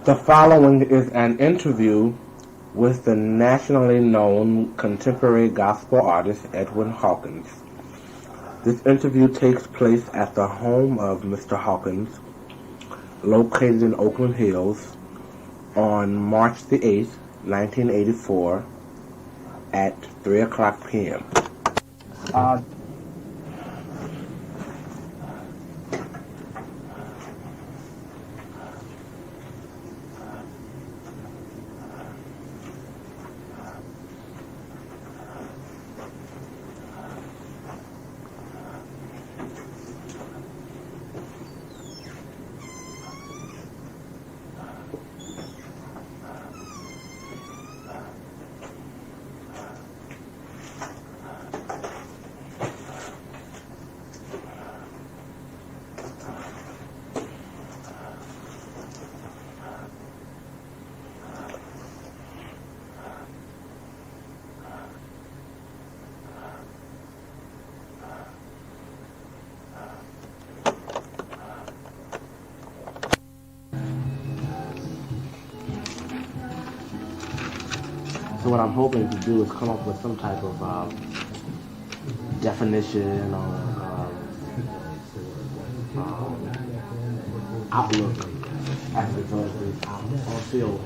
The following is an interview with the nationally known contemporary gospel artist Edwin Hawkins. This interview takes place at the home of Mr. Hawkins, located in Oakland Hills, on March the 8th, 1984, at 3 o'clock p.m. So what I'm hoping to do is come up with some type of definition or outlook as a result of this field.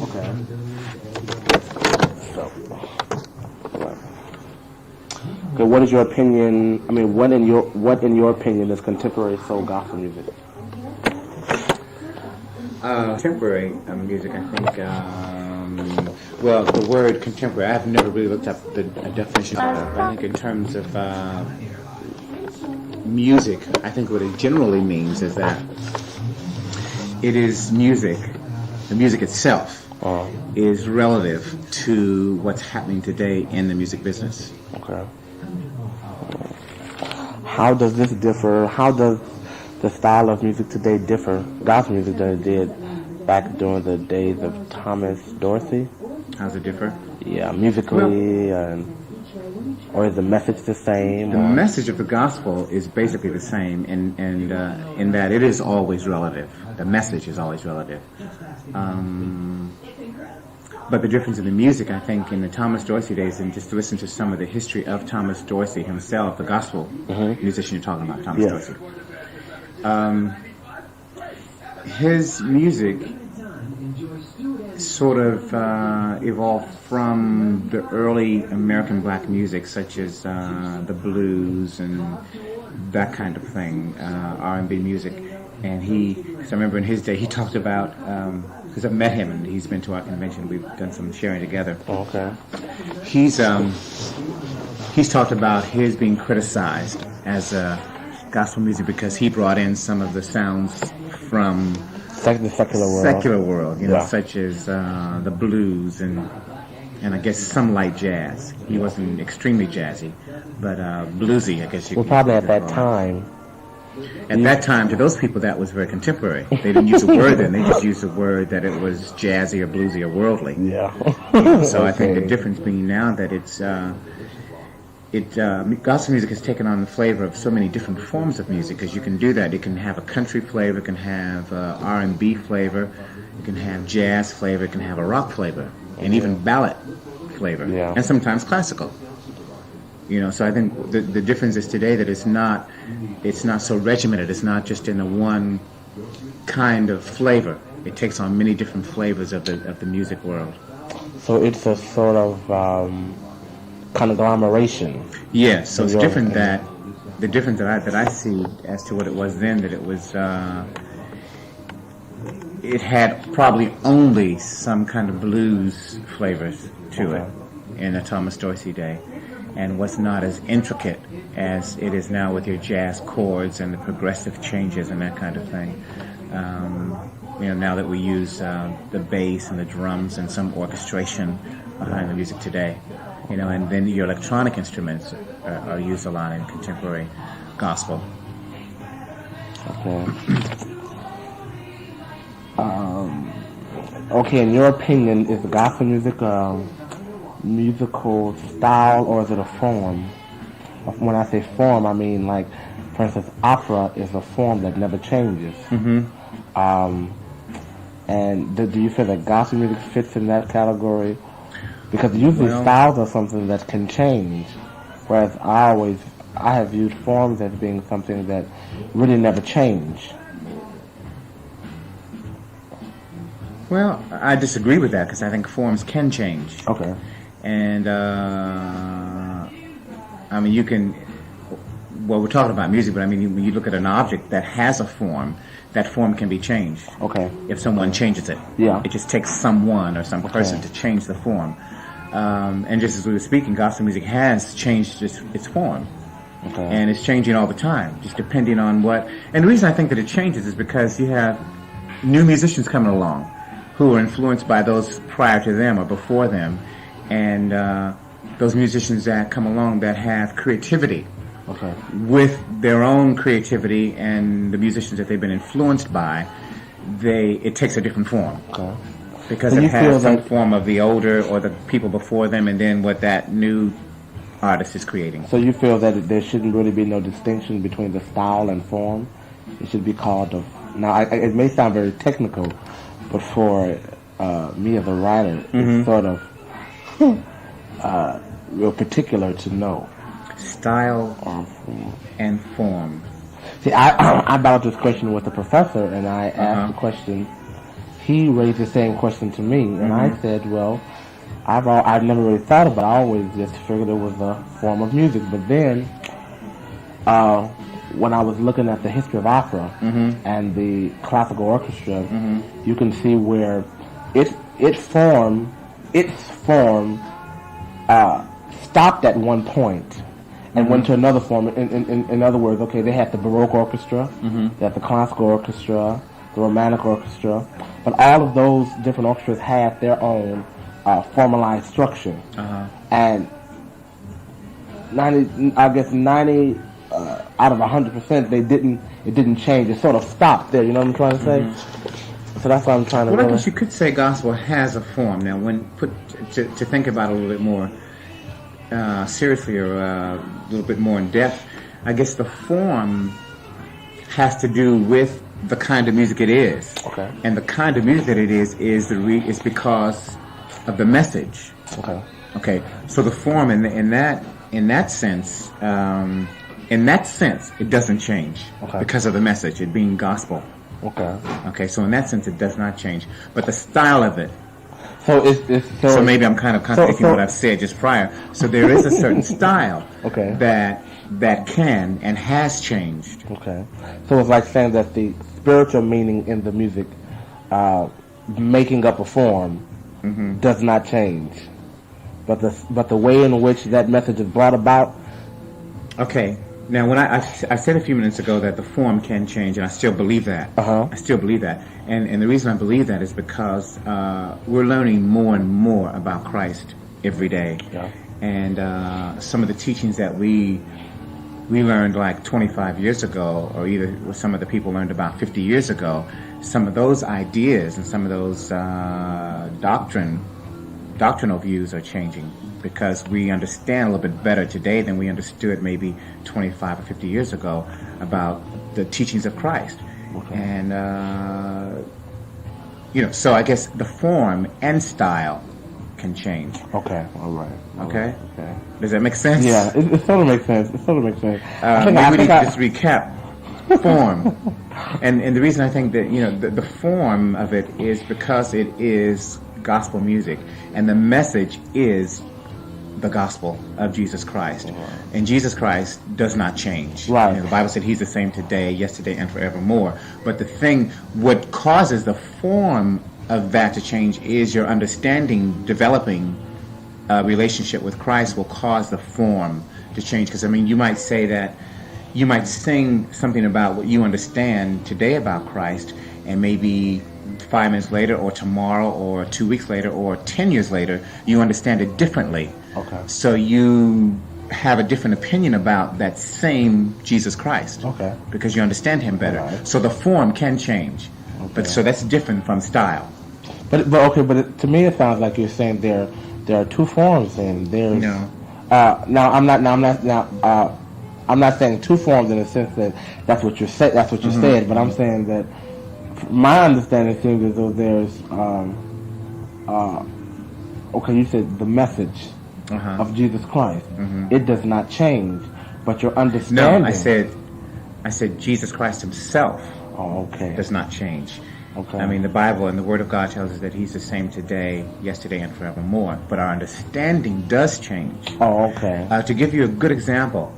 Okay. So, okay, what is your opinion? I mean, what in your opinion is contemporary soul gospel music? Contemporary music, I think, well, the word contemporary, I've never really looked up the definition of it, but I think in terms of music, I think what it generally means is that it is music, the music itself is relative to what's happening today in the music business. Okay. How does this differ? How does the style of music today differ, gospel music, than it did back during the days of Thomas Dorsey? How's it differ? Yeah, musically, or is the message the same? The message of the gospel is basically the same in that it is always relative. The message is always relative. But the difference in the music, I think, in the Thomas Dorsey days, and just to listen to some of the history of Thomas Dorsey himself, the gospel musician you're talking about, Thomas Dorsey. His music sort of evolved from the early American black music, such as the blues and that kind of thing, R&B music. And because I remember in his day, he talked about, because I've met him and he's been to our convention, we've done some sharing together. Okay. He's talked about his being criticized as gospel music because he brought in some of the sounds from the secular world, such as the blues and I guess some light jazz. He wasn't extremely jazzy, but bluesy, I guess you could. Well, probably at that time. At that time, to those people, that was very contemporary. They didn't use a word then; they just used a word that it was jazzy or bluesy or worldly. Yeah. So I think the difference being now that it's gospel music has taken on the flavor of so many different forms of music, because you can do that. It can have a country flavor, it can have R&B flavor, it can have jazz flavor, it can have a rock flavor, and even ballad flavor, and sometimes classical. So I think the difference is today that it's not so regimented. It's not just in the one kind of flavor. It takes on many different flavors of the music world. So it's a sort of conglomeration. Yes, so it's different that the difference that I see as to what it was then, that it was it had probably only some kind of blues flavors to it in the Thomas Dorsey day, and was not as intricate as it is now with your jazz chords and the progressive changes and that kind of thing. Now that we use the bass and the drums and some orchestration behind the music today. And then your electronic instruments are used a lot in contemporary gospel. Okay. Okay, in your opinion, is the gospel music a musical style or is it a form? When I say form, I mean like For instance, opera is a form that never changes. And do you feel that gospel music fits in that category? Because usually styles are something that can change, whereas I have viewed forms as being something that really never change. Well, I disagree with that because I think forms can change. Okay. And, I mean, you can, well, we're talking about music, but I mean, when you look at an object that has a form, that form can be changed. Okay. If someone changes it. Yeah. It just takes someone or some person to change the form. And just as we were speaking, gospel music has changed its form. Okay. And it's changing all the time, just depending on what. And the reason I think that it changes is because you have new musicians coming along who are influenced by those prior to them or before them, and those musicians that come along that have creativity. Okay. With their own creativity and the musicians that they've been influenced by, it takes a different form. Okay. Because it has some form of the older or the people before them, and then what that new artist is creating. So you feel that there shouldn't really be no distinction between the style and form? It should be called now it may sound very technical, but for me as a writer, it's sort of real particular to know. Style and form. See, I battled this question with the professor, and I asked the question. He raised the same question to me, and I said, well, I've never really thought about it. I always just figured it was a form of music. But then, when I was looking at the history of opera and the classical orchestra, you can see where its form stopped at one point and went to another form. In other words, okay, they had the Baroque orchestra, they had the classical orchestra, the Romantic orchestra, but all of those different orchestras had their own formalized structure. And 90 out of 100%, it didn't change. It sort of stopped there. You know what I'm trying to say? So that's what I'm trying to. Well, I guess you could say gospel has a form. Now, when put to think about it a little bit more seriously or a little bit more in depth, I guess the form has to do with the kind of music it is. Okay. And the kind of music that it is because of the message. Okay. Okay. So the form in that sense, it doesn't change because of the message, it being gospel. Okay. Okay. So in that sense, it does not change, but the style of it. So maybe I'm kind of contradicting what I've said just prior. So there is a certain style that can and has changed. Okay. So it's like saying that the spiritual meaning in the music, making up a form, does not change, but the way in which that message is brought about. Okay. Now, when I said a few minutes ago that the form can change, and I still believe that. I still believe that. And the reason I believe that is because we're learning more and more about Christ every day. Yeah. And some of the teachings that we learned like 25 year ago, or either some of the people learned about 50 years ago, some of those ideas and some of those doctrinal views are changing, because we understand a little bit better today than we understood maybe 25 or 50 years ago about the teachings of Christ. Okay. And, so I guess the form and style can change. Okay, all right. Okay? Does that make sense? Yeah, it sort of makes sense. Maybe we need to just recap form. And the reason I think that, the form of it is because it is gospel music, and the message is the gospel of Jesus Christ. Right. And Jesus Christ does not change. Right. The Bible said he's the same today, yesterday, and forevermore. But what causes the form of that to change is your understanding, developing a relationship with Christ will cause the form to change. Because, you might say that, you might sing something about what you understand today about Christ, and maybe 5 minutes later, or tomorrow, or 2 weeks later, or 10 years later, you understand it differently. Okay. So you have a different opinion about that same Jesus Christ. Okay. Because you understand him better. Right. So the form can change. Okay. But so that's different from style. But to me it sounds like you're saying there are two forms, and there's no. I'm not saying two forms in the sense that that's what you said. That's what you said. But I'm saying that my understanding seems as though there's okay, you said the message of Jesus Christ. It does not change, but your understanding. No, I said Jesus Christ himself does not change. Okay. I mean, the Bible and the Word of God tells us that he's the same today, yesterday, and forevermore. But our understanding does change. Oh, okay. To give you a good example,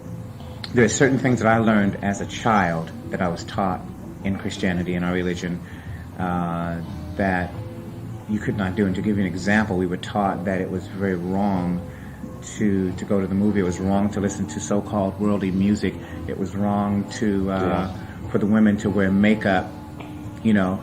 there are certain things that I learned as a child that I was taught in Christianity, in our religion, that you could not do. And to give you an example, we were taught that it was very wrong to go to the movie. It was wrong to listen to so-called worldly music. It was wrong to for the women to wear makeup, you know.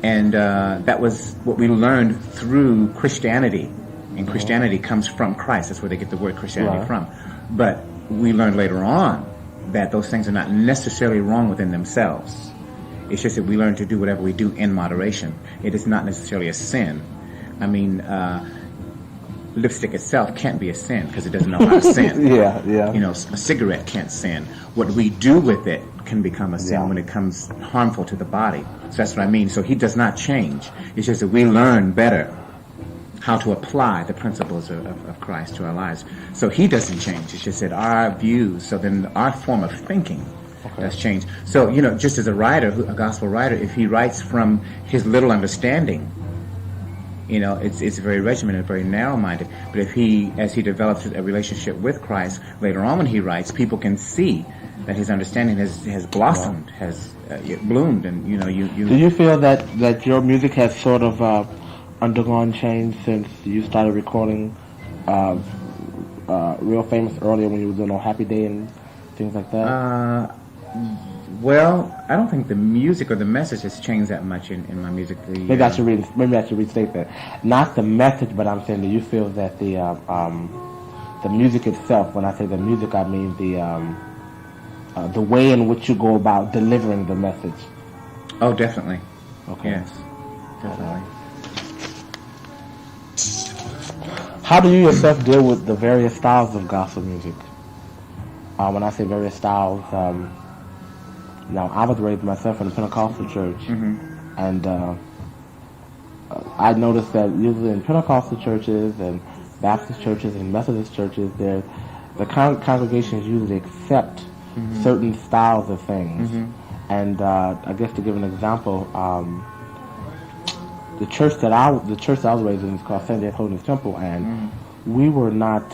And that was what we learned through Christianity. And Christianity comes from Christ. That's where they get the word Christianity from. But we learned later on that those things are not necessarily wrong within themselves. It's just that we learn to do whatever we do in moderation. It is not necessarily a sin. I mean, lipstick itself can't be a sin because it doesn't know how to sin. You know, a cigarette can't sin. What we do with it can become a sin when it becomes harmful to the body. So that's what I mean. So he does not change. It's just that we learn better how to apply the principles of Christ to our lives. So he doesn't change. It's just that our views, so then our form of thinking does change. So, you know, just as a writer, a gospel writer, if he writes from his little understanding, you know, it's very regimented, very narrow-minded. But if as he develops a relationship with Christ, later on when he writes, people can see that his understanding has blossomed, has bloomed, and, you know, you... Do you feel that your music has sort of undergone change since you started recording Real Famous earlier when you were doing Happy Day and things like that? Well, I don't think the music or the message has changed that much in my music. Maybe I should restate that. Not the message, but I'm saying, do you feel that the music itself? When I say the music, I mean the way in which you go about delivering the message. Oh, definitely. Okay. Yes, definitely. How do you yourself deal with the various styles of gospel music? When I say various styles, now I was raised myself in a Pentecostal church, and I noticed that usually in Pentecostal churches and Baptist churches and Methodist churches, the congregations usually accept certain styles of things. And I guess to give an example, the church that I was raised in is called St. Holiness Temple, and we were not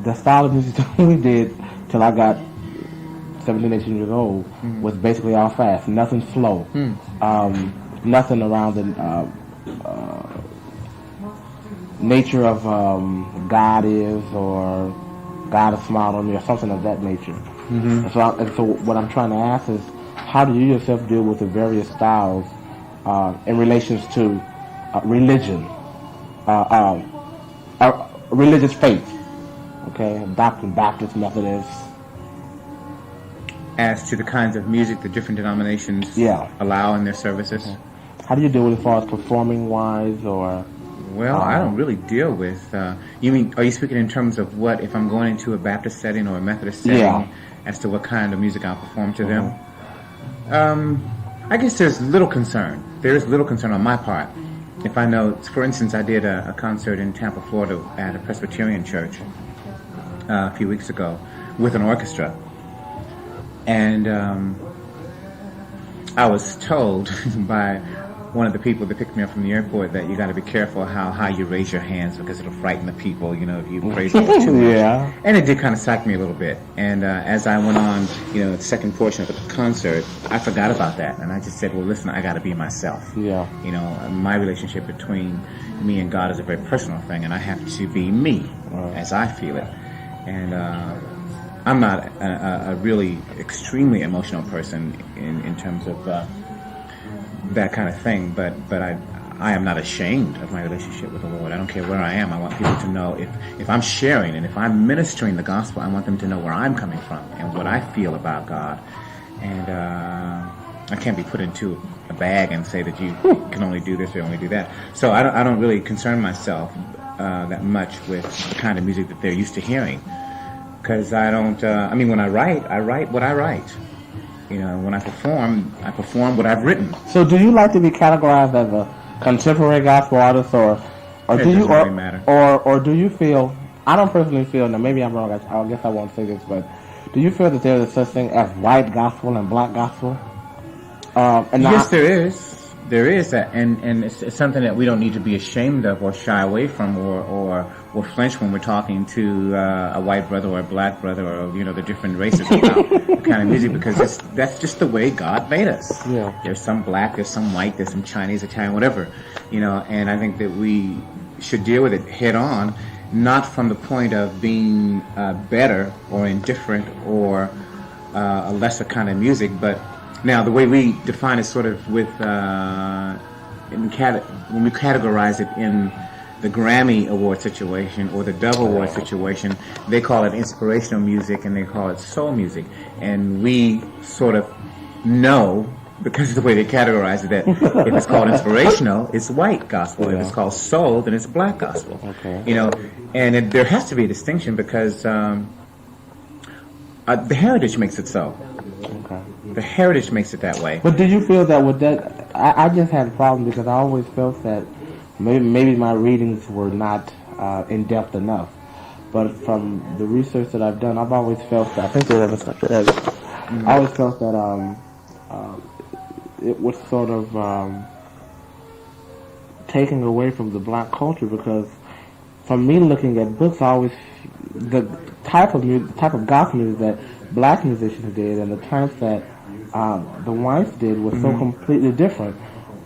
the style of music that we did till I got 17, 18 years old was basically all fast, nothing slow, nothing around the nature of God is or God has smiled on me or something of that nature. And so what I'm trying to ask is, how do you yourself deal with the various styles in relations to religion, religious faith, okay, Baptist, Methodist? As to the kinds of music the different denominations allow in their services? How do you deal with it as far as performing-wise, or... Well, I don't really deal with... you mean, are you speaking in terms of what, if I'm going into a Baptist setting or a Methodist setting, as to what kind of music I'll perform to them? I guess there's little concern. There is little concern on my part. If I know, for instance, I did a concert in Tampa, Florida at a Presbyterian church a few weeks ago with an orchestra. And I was told by one of the people that picked me up from the airport that you got to be careful how high you raise your hands because it'll frighten the people, you know, if you praise them too much. And it did kind of psych me a little bit. And as I went on, you know, the second portion of the concert, I forgot about that. And I just said, well, listen, I got to be myself. You know, my relationship between me and God is a very personal thing, and I have to be me as I feel it. And I'm not a really extremely emotional person in terms of that kind of thing, but I am not ashamed of my relationship with the Lord. I don't care where I am. I want people to know if I'm sharing and if I'm ministering the gospel, I want them to know where I'm coming from and what I feel about God. And I can't be put into a bag and say that you can only do this or only do that. So I don't really concern myself that much with the kind of music that they're used to hearing. because I don't. When I write what I write. When I perform what I've written. So, do you like to be categorized as a contemporary gospel artist, or it do you, doesn't really matter. or do you feel? I don't personally feel. Now, maybe I'm wrong. I guess I won't say this, but do you feel that there is such thing as white gospel and black gospel? Yes, there is. There is that, and it's something that we don't need to be ashamed of or shy away from or flinch when we're talking to a white brother or a black brother or the different races about the kind of music, because that's just the way God made us. Yeah. There's some black, there's some white, there's some Chinese, Italian, whatever, and I think that we should deal with it head on, not from the point of being better or indifferent or a lesser kind of music, but now, the way we define it sort of when we categorize it in the Grammy Award situation or the Dove Award situation, they call it inspirational music and they call it soul music. And we sort of know, because of the way they categorize it, that if it's called inspirational, it's white gospel. If it's called soul, then it's black gospel. Okay. And there has to be a distinction because the heritage makes it so. Okay. The heritage makes it that way. But do you feel that with that? I just had a problem because I always felt that maybe my readings were not in depth enough. But from the research that I've done, I've always felt that. I think there was such I always felt that it was sort of taking away from the black culture, because from me looking at books, I always the type of gospel music that black musicians did and the types that the whites did was so completely different.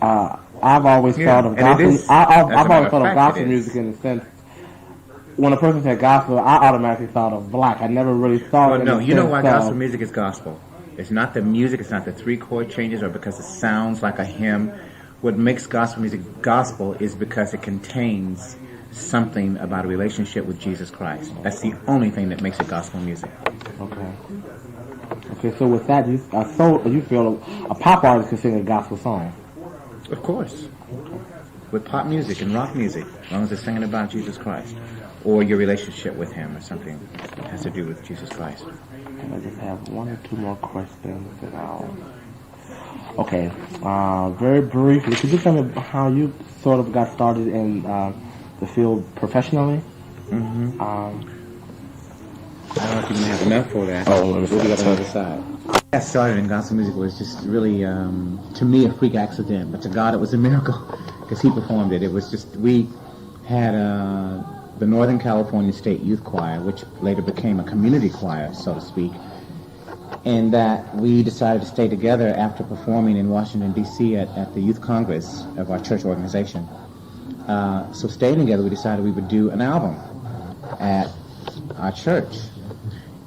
I've always thought of gospel. I've always thought of gospel music in the sense, when a person said gospel, I automatically thought of black. I never really thought. Well, no, you know why gospel music is gospel? It's not the music. It's not the 3 chord changes, or because it sounds like a hymn. What makes gospel music gospel is because it contains something about a relationship with Jesus Christ. That's the only thing that makes it gospel music. Okay. So with that, you feel a pop artist can sing a gospel song? Of course. With pop music and rock music, as long as they're singing about Jesus Christ or your relationship with Him or something that has to do with Jesus Christ. And I just have 1 or 2 more questions, and Okay. Very briefly, could you tell me how you sort of got started in the field professionally? Mm-hmm. I don't know if you can have enough for that. Oh, what do you got on the other side? I started in gospel music was just really, to me, a freak accident, but to God it was a miracle because He performed it. It was just, we had the Northern California State Youth Choir, which later became a community choir, so to speak, and that we decided to stay together after performing in Washington, D.C. at the Youth Congress of our church organization. So staying together, we decided we would do an album at our church.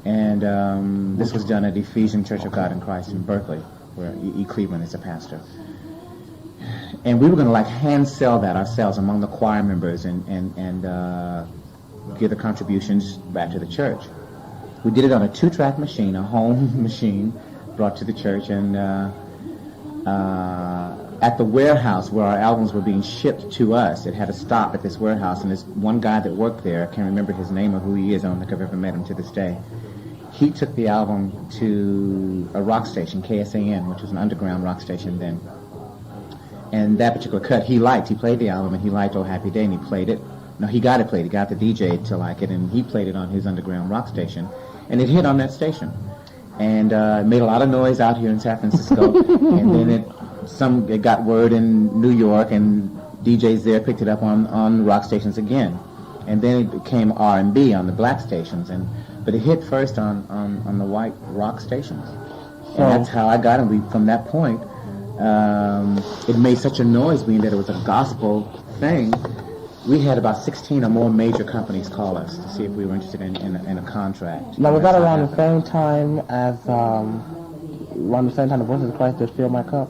And this was done at Ephesian Church of God in Christ in Berkeley, where E. Cleveland is a pastor. And we were going to hand sell that ourselves among the choir members and give the contributions back to the church. We did it on a 2-track machine, a home machine brought to the church, and at the warehouse where our albums were being shipped to us, it had to stop at this warehouse, and this one guy that worked there, I can't remember his name or who he is, I don't think I've ever met him to this day. He took the album to a rock station, KSAN, which was an underground rock station then. And that particular cut he liked. He played the album and he liked Oh Happy Day and he played it. No, he got it played. He got the DJ to like it and he played it on his underground rock station. And it hit on that station. And it made a lot of noise out here in San Francisco. And then it got word in New York and DJs there picked it up on rock stations again. And then it became R&B on the black stations. But it hit first on the white rock stations. And that's how I got it. From that point, it made such a noise, being that it was a gospel thing. We had about 16 or more major companies call us to see if we were interested in a contract. Now, was that around the same time as, the Voices of Christ did Fill My Cup?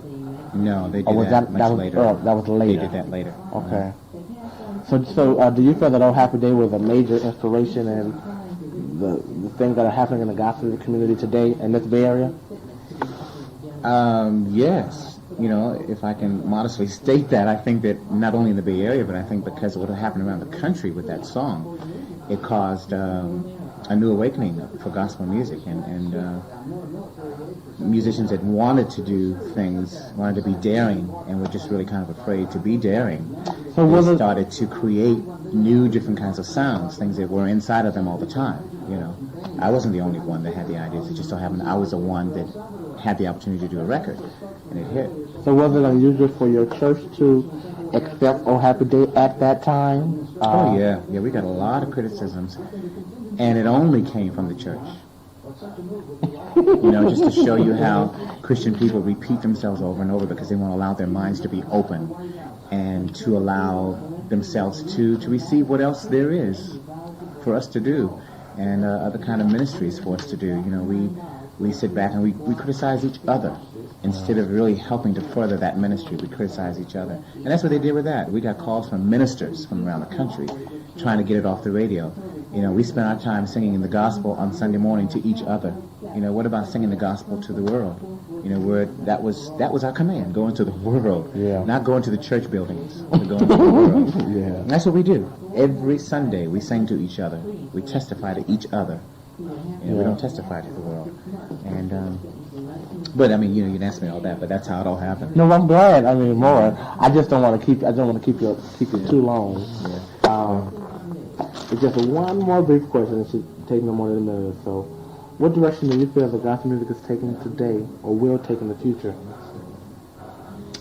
No, they did that much later. That was later. They did that later. Okay. So do you feel that Oh Happy Day was a major inspiration in the things that are happening in the gospel community today in this Bay Area? Yes. You know, if I can modestly state that, I think that not only in the Bay Area, but I think because of what happened around the country with that song, it caused a new awakening for gospel music, and musicians that wanted to do things, wanted to be daring, and were just really kind of afraid to be daring. So they started to create new, different kinds of sounds, things that were inside of them all the time. You know, I wasn't the only one that had the ideas. It just so happened I was the one that had the opportunity to do a record, and it hit. So was it unusual for your church to accept Oh Happy Day at that time? Oh yeah, we got a lot of criticisms, and it only came from the church. You know, just to show you how Christian people repeat themselves over and over because they want to allow their minds to be open and to allow themselves to receive what else there is for us to do, and other kind of ministries for us to do. You know, we sit back and we criticize each other. Instead of really helping to further that ministry, we criticize each other. And that's what they did with that. We got calls from ministers from around the country trying to get it off the radio. You know, we spent our time singing the gospel on Sunday morning to each other. You know, what about singing the gospel to the world? You know, that was our command, go into the world, not go into the church buildings, but go into the world. And that's what we do. Every Sunday we sing to each other. We testify to each other. You know, we don't testify to the world. And but I mean, you know, you didn't ask me all that, but that's how it all happened. No, I'm glad. I mean, more. I just don't want to keep. I don't want to keep you too long. It's just one more brief question. It should take no more than a minute or so. What direction do you feel the gospel music is taking today, or will take in the future?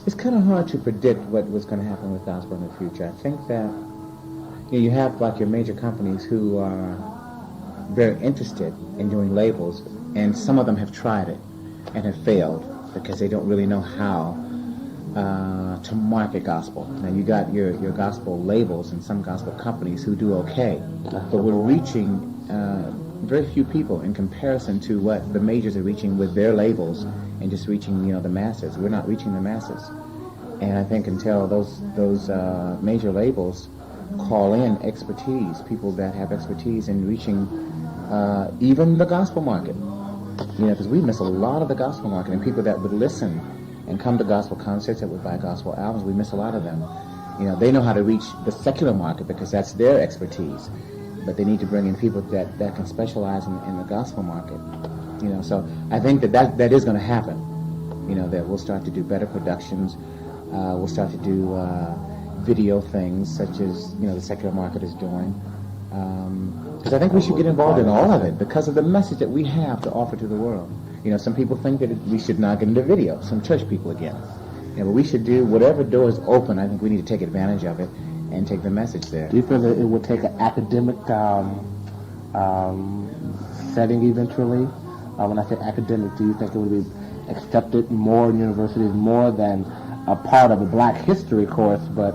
It's kind of hard to predict what was going to happen with gospel in the future. I think that you have like your major companies who are very interested in doing labels, and some of them have tried it and have failed because they don't really know how to market gospel. Now you got your gospel labels and some gospel companies who do okay, but we're reaching very few people in comparison to what the majors are reaching with their labels and just reaching, you know, the masses. We're not reaching the masses, and I think until those major labels call in expertise, people that have expertise in reaching even the gospel market. You know, because we miss a lot of the gospel market, and people that would listen and come to gospel concerts, that would buy gospel albums, we miss a lot of them. You know, they know how to reach the secular market because that's their expertise, but they need to bring in people that can specialize in the gospel market. You know, so I think that is going to happen. You know, that we'll start to do better productions, we'll start to do video things such as, you know, the secular market is doing. Because I think we should get involved in all of it because of the message that we have to offer to the world. You know, some people think that we should not get into video, some church people again. You know, but we should do whatever door is open. I think we need to take advantage of it and take the message there. Do you feel that it will take an academic setting eventually? When I say academic, do you think it would be accepted more in universities, more than a part of a black history course, but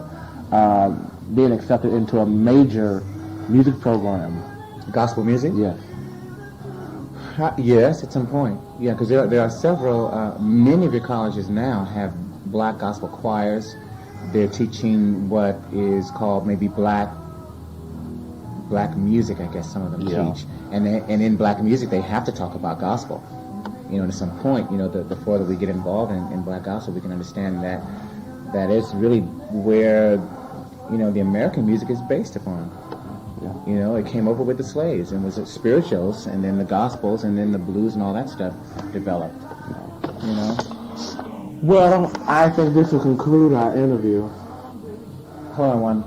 being accepted into a major music program? Gospel music? Yes. Yes, at some point. Yeah, because there are several, many of your colleges now have black gospel choirs. They're teaching what is called maybe black music, I guess some of them teach. And in black music, they have to talk about gospel. You know, at some point, you know, the further we get involved in black gospel, we can understand that is really where, you know, the American music is based upon. Yeah. You know, it came over with the slaves and was spirituals, and then the gospels, and then the blues and all that stuff developed. You know? Well, I think this will conclude our interview. Hold on one.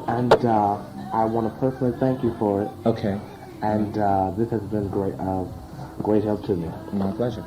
And I want to personally thank you for it. Okay. And this has been great help to me. My pleasure.